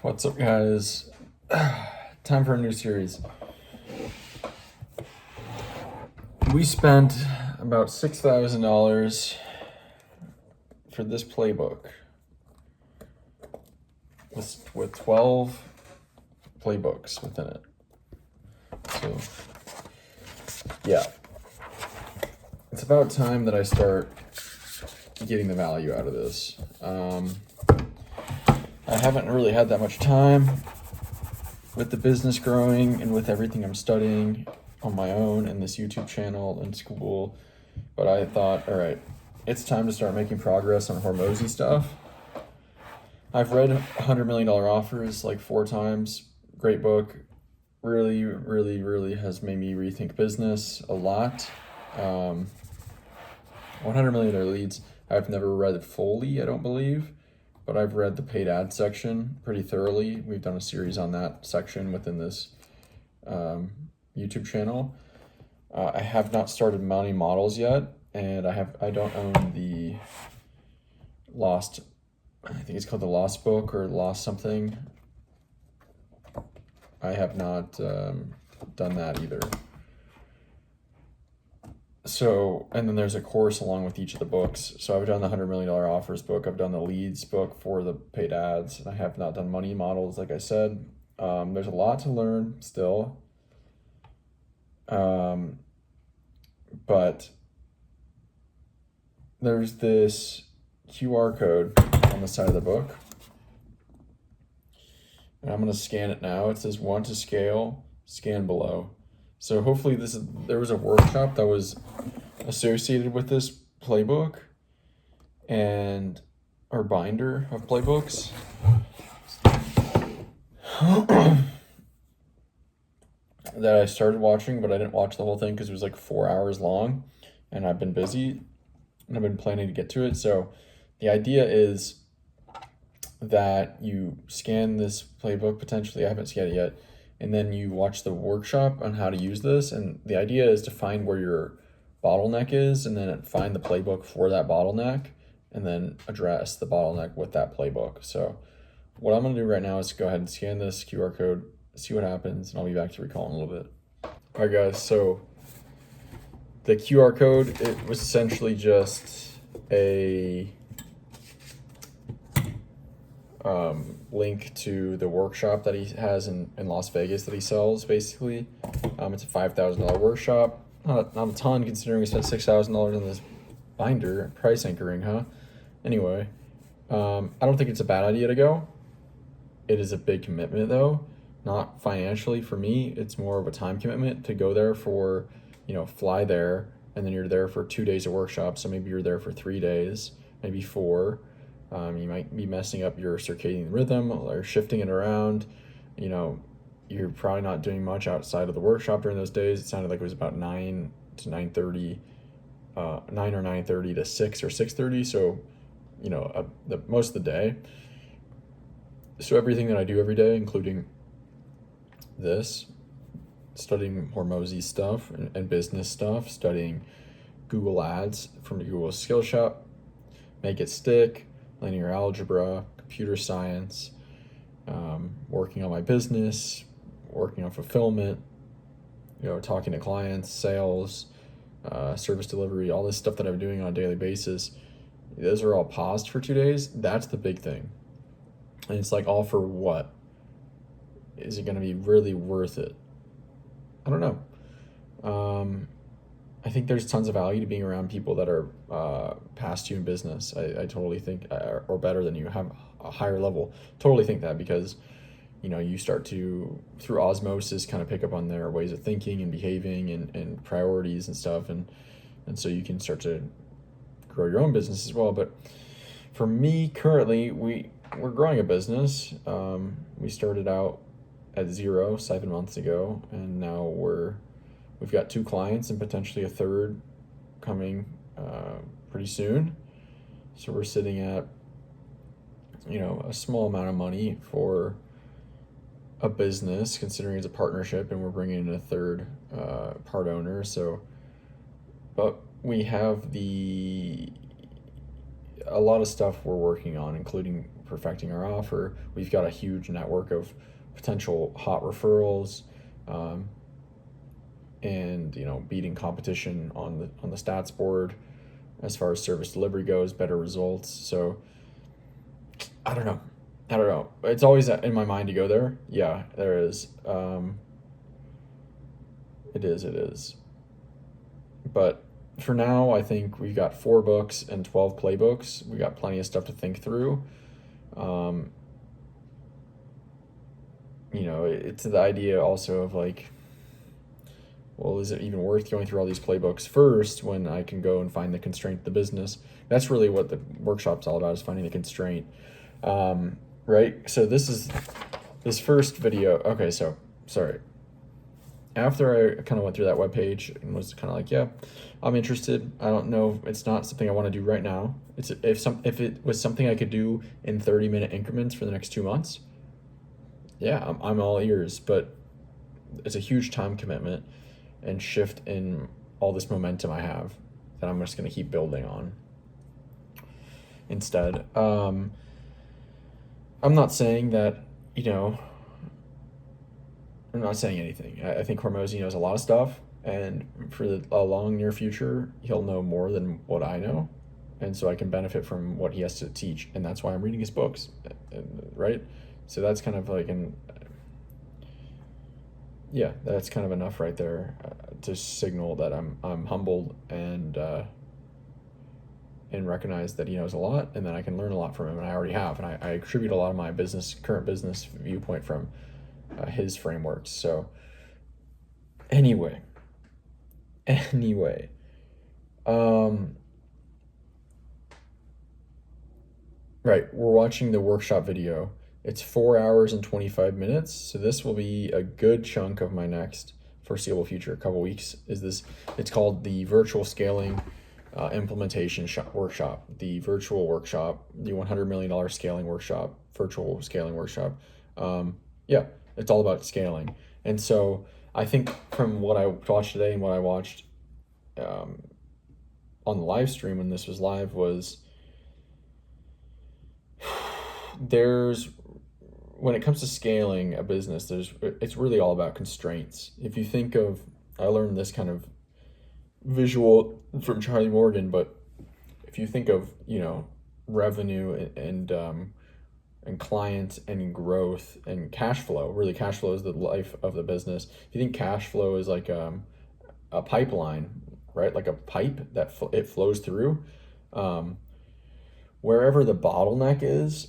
What's up, guys? Time for a new series. We spent about $6,000 for this playbook with 12 playbooks within it. So, yeah. It's about time that I start getting the value out of this. I haven't really had that much time with the business growing and with everything I'm studying on my own and this YouTube channel and school. But I thought, all right, it's time to start making progress on Hormozi stuff. I've read $100 Million Offers like 4 times. Great book. Really, really, really has made me rethink business a lot. 100 Million Leads, I've never read fully, I don't believe. But I've read the paid ad section pretty thoroughly. We've done a series on that section within this YouTube channel. I have not started Money Models yet, and I don't own the Lost, I think it's called the Lost Book or Lost something. I have not done that either. So, and then there's a course along with each of the books. So I've done the $100 Million Offers book. I've done the Leads book for the paid ads. And I have not done Money Models, like I said. There's a lot to learn still. But there's this QR code on the side of the book. And I'm going to scan it now. It says 1 to scale, scan below. So hopefully there was a workshop that was associated with this playbook and our binder of playbooks. That I started watching, but I didn't watch the whole thing because it was like 4 hours long and I've been busy and I've been planning to get to it. So the idea is that you scan this playbook potentially. I haven't scanned it yet. And then you watch the workshop on how to use this. And the idea is to find where your bottleneck is and then find the playbook for that bottleneck and then address the bottleneck with that playbook. So what I'm going to do right now is go ahead and scan this QR code, see what happens, and I'll be back to recall in a little bit. All right, guys, so the QR code, it was essentially just a link to the workshop that he has in Las Vegas that he sells, basically. It's a $5,000 workshop. Not a ton, considering we spent $6,000 on this binder. Price anchoring, huh? Anyway, I don't think it's a bad idea to go. It is a big commitment, though. Not financially for me. It's more of a time commitment to go there for, fly there, and then you're there for 2 days of workshop. So maybe you're there for 3 days, maybe 4. You might be messing up your circadian rhythm or shifting it around. You're probably not doing much outside of the workshop during those days. It sounded like it was about 9 to 9:30, 9 or 9:30 to 6 or 6:30. So, most of the day. So everything that I do every day, including this, studying Hormozi stuff and business stuff, studying Google Ads from the Google Skill Shop, make it stick, linear algebra, computer science, working on my business, working on fulfillment, talking to clients, sales, service delivery, all this stuff that I'm doing on a daily basis. Those are all paused for 2 days. That's the big thing. And it's like, all for what? Is it going to be really worth it? I don't know. I think there's tons of value to being around people that are past you in business. I totally think, or better than you, have a higher level. Totally think that because, you start to, through osmosis, kind of pick up on their ways of thinking and behaving and priorities and stuff. And so you can start to grow your own business as well. But for me, currently, we're growing a business. We started out at 0 7 months ago, and now we've got 2 clients and potentially a third coming pretty soon. So we're sitting at, a small amount of money for a business, considering it's a partnership, and we're bringing in a third part owner. So, but we have a lot of stuff we're working on, including perfecting our offer. We've got a huge network of potential hot referrals, and beating competition on the stats board as far as service delivery goes, better results. So I don't know. It's always in my mind to go there. Yeah, there is. It is. But for now, I think we've got 4 books and 12 playbooks. We got plenty of stuff to think through. It's the idea also of like, well, is it even worth going through all these playbooks first when I can go and find the constraint of the business? That's really what the workshop's all about, is finding the constraint. Right? So this first video. Okay, so sorry. After I kind of went through that webpage and was kind of like, yeah, I'm interested. I don't know. It's not something I want to do right now. If it was something I could do in 30-minute increments for the next 2 months, yeah, I'm all ears. But it's a huge time commitment and shift in all this momentum I have that I'm just going to keep building on instead. I'm not saying that, I'm not saying anything. I think Hormozi knows a lot of stuff, and for a long near future, he'll know more than what I know, and so I can benefit from what he has to teach, and that's why I'm reading his books, right? So that's kind of like that's kind of enough right there to signal that I'm humbled and recognize that he knows a lot, and that I can learn a lot from him, and I already have, and I attribute a lot of my current business viewpoint from his frameworks. So anyway, right, we're watching the workshop video. It's 4 hours and 25 minutes, so this will be a good chunk of my next foreseeable future, a couple weeks. It's called the virtual scaling implementation workshop, the virtual workshop, the $100 million scaling workshop, virtual scaling workshop. It's all about scaling. And so I think from what I watched today and what I watched on the live stream when this was live was when it comes to scaling a business, it's really all about constraints. If you think of, I learned this kind of visual from Charlie Morgan, but if you think of, revenue and clients and growth and cash flow, really cash flow is the life of the business. If you think cash flow is like a pipeline, right? Like a pipe that it flows through, wherever the bottleneck is,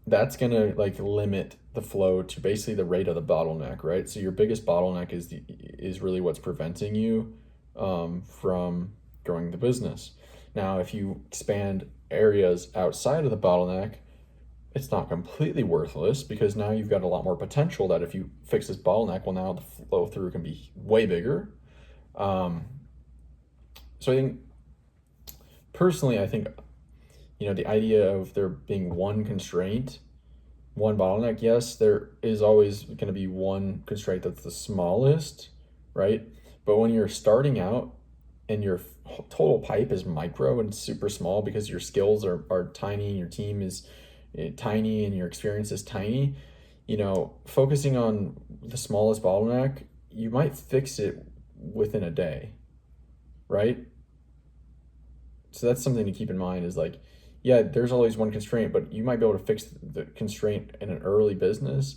that's gonna like limit the flow to basically the rate of the bottleneck, right? So your biggest bottleneck is really what's preventing you from growing the business. Now, if you expand areas outside of the bottleneck, it's not completely worthless, because now you've got a lot more potential that if you fix this bottleneck, well, now the flow through can be way bigger. So I think, personally, the idea of there being one constraint, one bottleneck, yes, there is always going to be one constraint that's the smallest, right? But when you're starting out and your total pipe is micro and super small because your skills are tiny and your team is tiny and your experience is tiny, focusing on the smallest bottleneck, you might fix it within a day, right? So that's something to keep in mind, is like, yeah, there's always one constraint, but you might be able to fix the constraint in an early business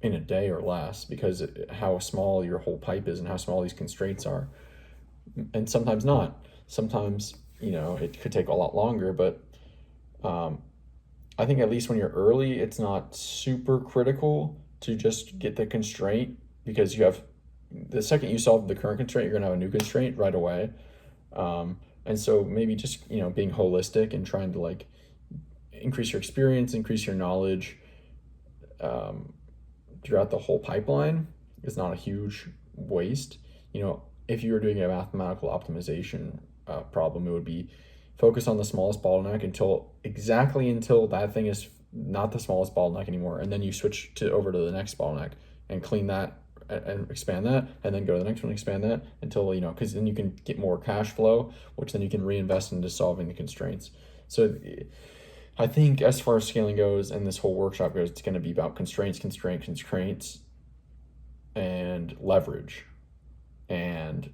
in a day or less, because how small your whole pipe is and how small these constraints are. And sometimes not. Sometimes, it could take a lot longer, but I think at least when you're early, it's not super critical to just get the constraint, because the second you solve the current constraint, you're going to have a new constraint right away. And so maybe just, being holistic and trying to like increase your experience, increase your knowledge throughout the whole pipeline is not a huge waste. If you were doing a mathematical optimization problem, it would be focus on the smallest bottleneck until that thing is not the smallest bottleneck anymore. And then you switch over to the next bottleneck and clean that and expand that, and then go to the next one, expand that until, because then you can get more cash flow, which then you can reinvest into solving the constraints. So I think as far as scaling goes and this whole workshop goes, it's going to be about constraints, and leverage. And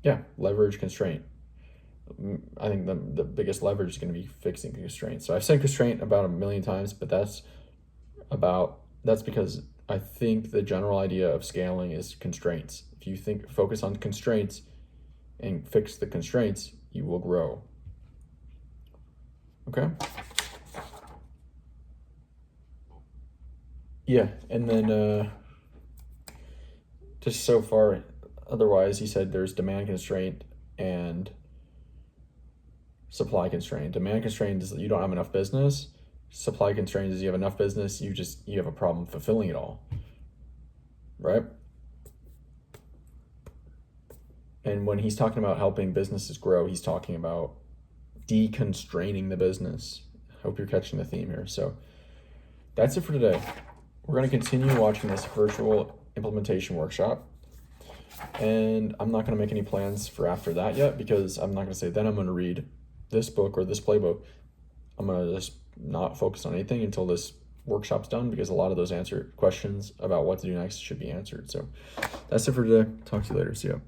yeah, leverage, constraint. I think the biggest leverage is going to be fixing constraints. So I've said constraint about a million times, but that's because I think the general idea of scaling is constraints. If you focus on constraints and fix the constraints, you will grow. Okay? Yeah, and then just so far, otherwise, he said there's demand constraint and supply constraint. Demand constraint is that you don't have enough business. Supply constraint is you have enough business, you have a problem fulfilling it all. Right? And when he's talking about helping businesses grow, he's talking about deconstraining the business. Hope you're catching the theme here. So that's it for today. We're going to continue watching this virtual implementation workshop. And I'm not going to make any plans for after that yet, because I'm not going to say then I'm going to read this book or this playbook. I'm going to just not focus on anything until this workshop's done, because a lot of those questions about what to do next should be answered. So that's it for today. Talk to you later. See ya.